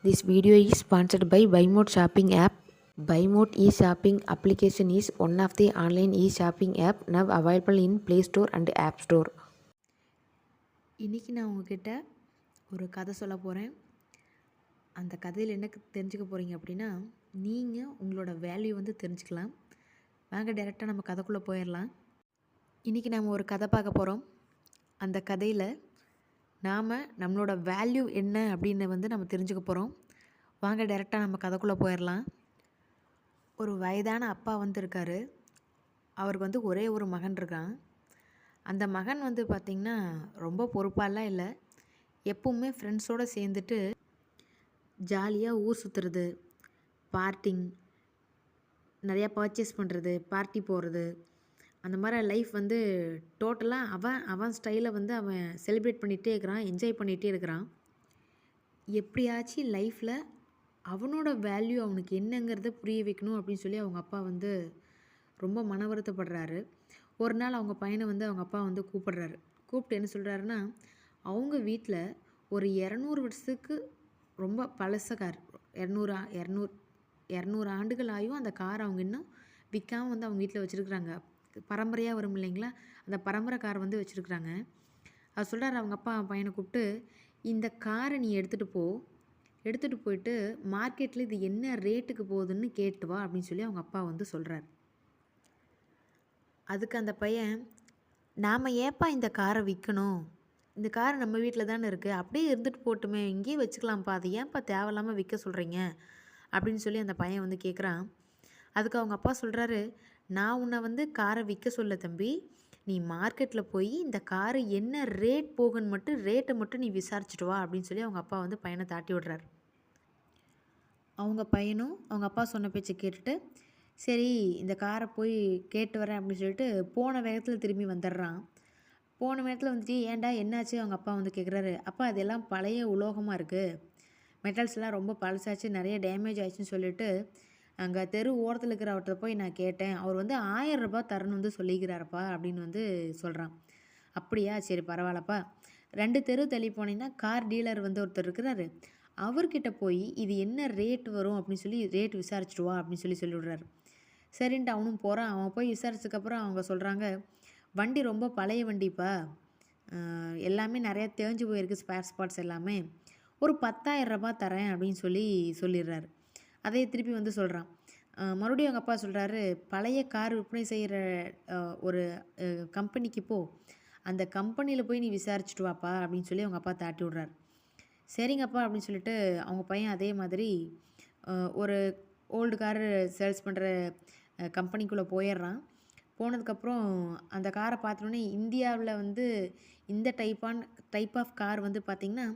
This video is sponsored by BuyMode shopping app. BuyMode e-shopping application is one of the online e-shopping app now available in Play Store and App Store. இன்றைக்கி நான் உங்ககிட்ட ஒரு கதை சொல்ல போகிறேன். அந்த கதையில் என்ன தெரிஞ்சுக்க போகிறீங்க அப்படின்னா, நீங்கள் உங்களோட வேல்யூ தெரிஞ்சுக்கலாம். வாங்க டைரெக்டாக நம்ம கதைக்குள்ளே போயிடலாம். இன்றைக்கி நம்ம ஒரு கதை பார்க்க போகிறோம். அந்த கதையில் நாம் நம்மளோட வேல்யூ என்ன அப்படின்னு நம்ம தெரிஞ்சுக்க போகிறோம். வாங்க டைரெக்டாக நம்ம கதைக்குள்ளே போயிடலாம். ஒரு வயதான அப்பா இருக்கார். அவருக்கு ஒரே ஒரு மகன் இருக்கான். அந்த மகன் பார்த்திங்கன்னா ரொம்ப பொறுப்பாலாம் இல்லை. எப்பவுமே ஃப்ரெண்ட்ஸோடு சேர்ந்துட்டு ஜாலியாக ஊர் சுற்றுறது, பார்ட்டிங், நிறையா பர்ச்சேஸ் பண்ணுறது, பார்ட்டி போகிறது, அந்த மாதிரி லைஃப் டோட்டலாக அவன் ஸ்டைலை அவன் செலிப்ரேட் பண்ணிகிட்டே இருக்கிறான், என்ஜாய் பண்ணிகிட்டே இருக்கிறான். எப்படியாச்சும் லைஃப்பில் அவனோட வேல்யூ அவனுக்கு என்னங்கிறத புரிய வைக்கணும் அப்படின்னு சொல்லி அவங்க அப்பா ரொம்ப மன வருத்தப்படுறாரு. ஒரு நாள் அவங்க பையனை அவங்க அப்பா கூப்பிடுறாரு. கூப்பிட்டு என்ன சொல்கிறாருன்னா, அவங்க வீட்டில் ஒரு 200 வருஷத்துக்கு ரொம்ப பழச கார், 200 ஆண்டுகள் ஆயும் அந்த கார் அவங்க இன்னும் விற்காமல் அவங்க வீட்டில் வச்சுருக்குறாங்க. பரம்பரையாக வரும் இல்லைங்களா, அந்த பரம்பரை கார் வச்சுருக்குறாங்க. அது சொல்கிறார் அவங்க அப்பா பையனை கூப்பிட்டு, இந்த காரை நீ எடுத்துகிட்டு போயிட்டு மார்க்கெட்டில் இது என்ன ரேட்டுக்கு போகுதுன்னு கேட்டு வா அப்படின்னு சொல்லி அவங்க அப்பா சொல்கிறார். அதுக்கு அந்த பையன், நாம் ஏப்பா இந்த காரை விற்கணும், இந்த கார் நம்ம வீட்டில் தானே இருக்குது, அப்படியே இருந்துட்டு போட்டுமே, இங்கேயே வச்சுக்கலாம்ப்பா, அது ஏன்ப்பா தேவையில்லாமல் விற்க சொல்கிறீங்க அப்படின்னு சொல்லி அந்த பையன் கேட்குறான். அதுக்கு அவங்க அப்பா சொல்கிறாரு, நான் உன்னை காரை விற்க சொல்ல தம்பி, நீ மார்க்கெட்டில் போய் இந்த காரு என்ன ரேட் போகுன்னு ரேட்டை மட்டும் நீ விசாரிச்சுட்டு வா அப்படின்னு சொல்லி அவங்க அப்பா பையனை தாட்டி விடுறாரு. அவங்க பையனும் அவங்க அப்பா சொன்ன பேச்சை கேட்டுட்டு, சரி இந்த காரை போய் கேட்டு வரேன் அப்படின்னு சொல்லிட்டு போன வேகத்தில் திரும்பி வந்துடுறான். போன வேகத்தில் ஏன்டா என்னாச்சு அவங்க அப்பா கேட்குறாரு. அப்பா அதெல்லாம் பழைய உலோகமாக இருக்குது, மெட்டல்ஸ்லாம் ரொம்ப பழசாச்சு, நிறைய டேமேஜ் ஆயிடுச்சுன்னு சொல்லிட்டு அங்கே தெரு ஓரத்தில் இருக்கிற அவர்கிட்ட போய் நான் கேட்டேன். அவர் 1000 ரூபாய் தரணுன்னு சொல்லிக்கிறாரப்பா அப்படின்னு சொல்கிறான். அப்படியா, சரி பரவாயில்லப்பா, 2 தெரு தள்ளி போனீங்கன்னா கார் டீலர் ஒருத்தர் இருக்கிறாரு, அவர்கிட்ட போய் இது என்ன ரேட் வரும் அப்படின்னு சொல்லி ரேட் விசாரிச்சுட்டு வா அப்படின்னு சொல்லி விடுறாரு. சரின்ட்டு அவனும் போகிறான். அவன் போய் விசாரிச்சதுக்கப்புறம் அவங்க சொல்கிறாங்க, வண்டி ரொம்ப பழைய வண்டிப்பா, எல்லாமே நிறையா தேஞ்சு போயிருக்கு, ஸ்பேர் ஸ்பாட்ஸ் எல்லாமே, ஒரு 10,000 ரூபாய் தரேன் அப்படின்னு சொல்லிடுறாரு. அதே திருப்பி சொல்கிறான். மறுபடியும் அவங்க அப்பா சொல்கிறாரு, பழைய கார் விற்பனை செய்கிற ஒரு கம்பெனிக்கு அந்த கம்பெனியில் போய் நீ விசாரிச்சுட்டு வாப்பா அப்படின்னு சொல்லி அவங்க அப்பா தாட்டி விட்றாரு. சரிங்கப்பா அப்படின்னு சொல்லிட்டு அவங்க பையன் அதே மாதிரி ஒரு ஓல்டு காரு சேல்ஸ் பண்ணுற கம்பெனிக்குள்ளே போயிடுறான். போனதுக்கப்புறம் அந்த காரை பார்த்தோன்னே, இந்தியாவில் இந்த டைப் ஆஃப் கார் பார்த்திங்கன்னா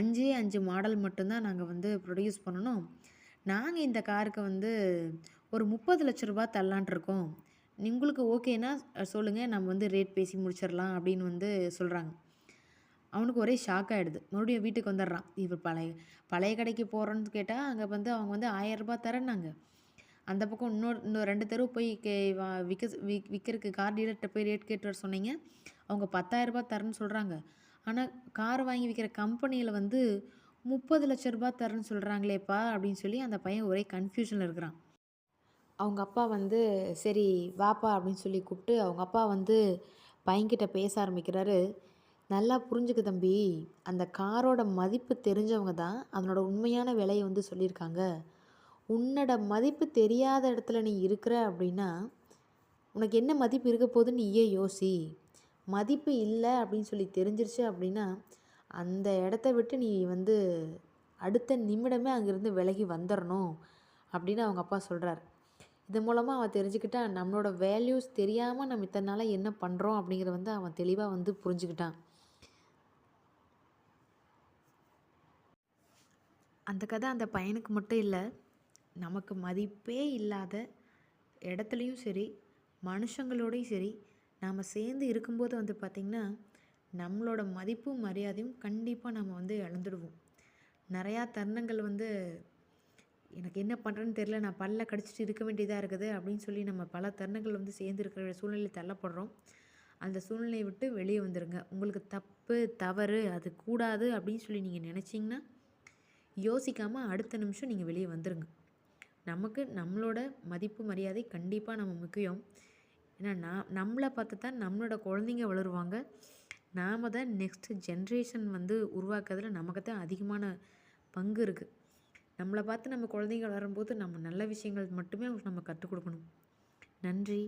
5 மாடல் மட்டும்தான் நாங்கள் ப்ரொடியூஸ் பண்ணணும், நாங்கள் இந்த காருக்கு ஒரு 30 லட்ச ரூபா தரலான்ட்டு இருக்கோம், உங்களுக்கு ஓகேனா சொல்லுங்கள், நம்ம ரேட் பேசி முடிச்சிடலாம் அப்படின்னு சொல்கிறாங்க. அவனுக்கு ஒரே ஷாக் ஆகிடுது. மறுபடியும் வீட்டுக்கு வந்துடுறான். இவர் பழைய கடைக்கு போகிறோன்னு கேட்டால் அங்கே அவங்க 1000 ரூபா தரேன்னாங்க. அந்த பக்கம் இன்னும் 2 தெரு போய் விற்கிறதுக்கு கார் டீலர்கிட்ட போய் ரேட் கேட்டு வர சொன்னீங்க, அவங்க 10,000 ரூபா தரேன்னு சொல்கிறாங்க. ஆனால் கார் வாங்கி விற்கிற கம்பெனியில் 30 லட்ச ரூபா தரேன்னு சொல்கிறாங்களேப்பா அப்படின்னு சொல்லி அந்த பையன் ஒரே கன்ஃபியூஷனில் இருக்கிறான். அவங்க அப்பா சரி வாப்பா அப்படின்னு சொல்லி கூப்பிட்டு அவங்க அப்பா பையன்கிட்ட பேச ஆரம்பிக்கிறாரு. நல்லா புரிஞ்சுக்க தம்பி, அந்த காரோட மதிப்பு தெரிஞ்சவங்க தான் அதனோட உண்மையான விலையை சொல்லியிருக்காங்க. உன்னோட மதிப்பு தெரியாத இடத்துல நீ இருக்கிற அப்படின்னா உனக்கு என்ன மதிப்பு இருக்க போகுதுன்னு நீயே யோசி. மதிப்பு இல்லை அப்படின்னு சொல்லி தெரிஞ்சிருச்சு அப்படின்னா அந்த இடத்த விட்டு நீ அடுத்த நிமிடமே அங்கேருந்து விலகி வந்துடணும் அப்படின்னு அவங்க அப்பா சொல்கிறார். இது மூலமாக அவன் தெரிஞ்சுக்கிட்டா, நம்மளோட வேல்யூஸ் தெரியாமல் நம்ம இத்தனை நாளாக என்ன பண்ணுறோம் அப்படிங்கிறத அவன் தெளிவாக புரிஞ்சுக்கிட்டான். அந்த கதை அந்த பையனுக்கு மட்டும் இல்லை, நமக்கு மதிப்பே இல்லாத இடத்துலையும் சரி, மனுஷங்களோடையும் சரி, நாம் சேர்ந்து இருக்கும்போது பார்த்திங்கன்னா நம்மளோட மதிப்பும் மரியாதையும் கண்டிப்பாக நம்ம இழந்துடுவோம். நிறையா தருணங்கள் எனக்கு என்ன பண்ணுறேன்னு தெரில, நான் பல்ல கடிச்சிட்டு இருக்க வேண்டியதாக இருக்குது அப்படின்னு சொல்லி நம்ம பல தருணங்கள் சேர்ந்து இருக்கிற சூழ்நிலை தள்ளப்படுறோம். அந்த சூழ்நிலையை விட்டு வெளியே வந்துடுங்க. உங்களுக்கு தப்பு தவறு அது கூடாது அப்படின்னு சொல்லி நீங்கள் நினச்சிங்கன்னா யோசிக்காமல் அடுத்த நிமிஷம் நீங்கள் வெளியே வந்துடுங்க. நமக்கு நம்மளோட மதிப்பு மரியாதை கண்டிப்பாக நம்ம முக்கியம். ஏன்னா நம்மளை பார்த்து தான் நம்மளோட குழந்தைங்க வளருவாங்க. நாம் தான் நெக்ஸ்ட் ஜென்ரேஷன் வந்து உருவாக்குறதுல நமக்கு தான் அதிகமான பங்கு இருக்குது. நம்மளை பார்த்து நம்ம குழந்தைங்க வளரும்போது நம்ம நல்ல விஷயங்கள் மட்டுமே அவங்களுக்கு நம்ம கற்றுக் கொடுக்கணும். நன்றி.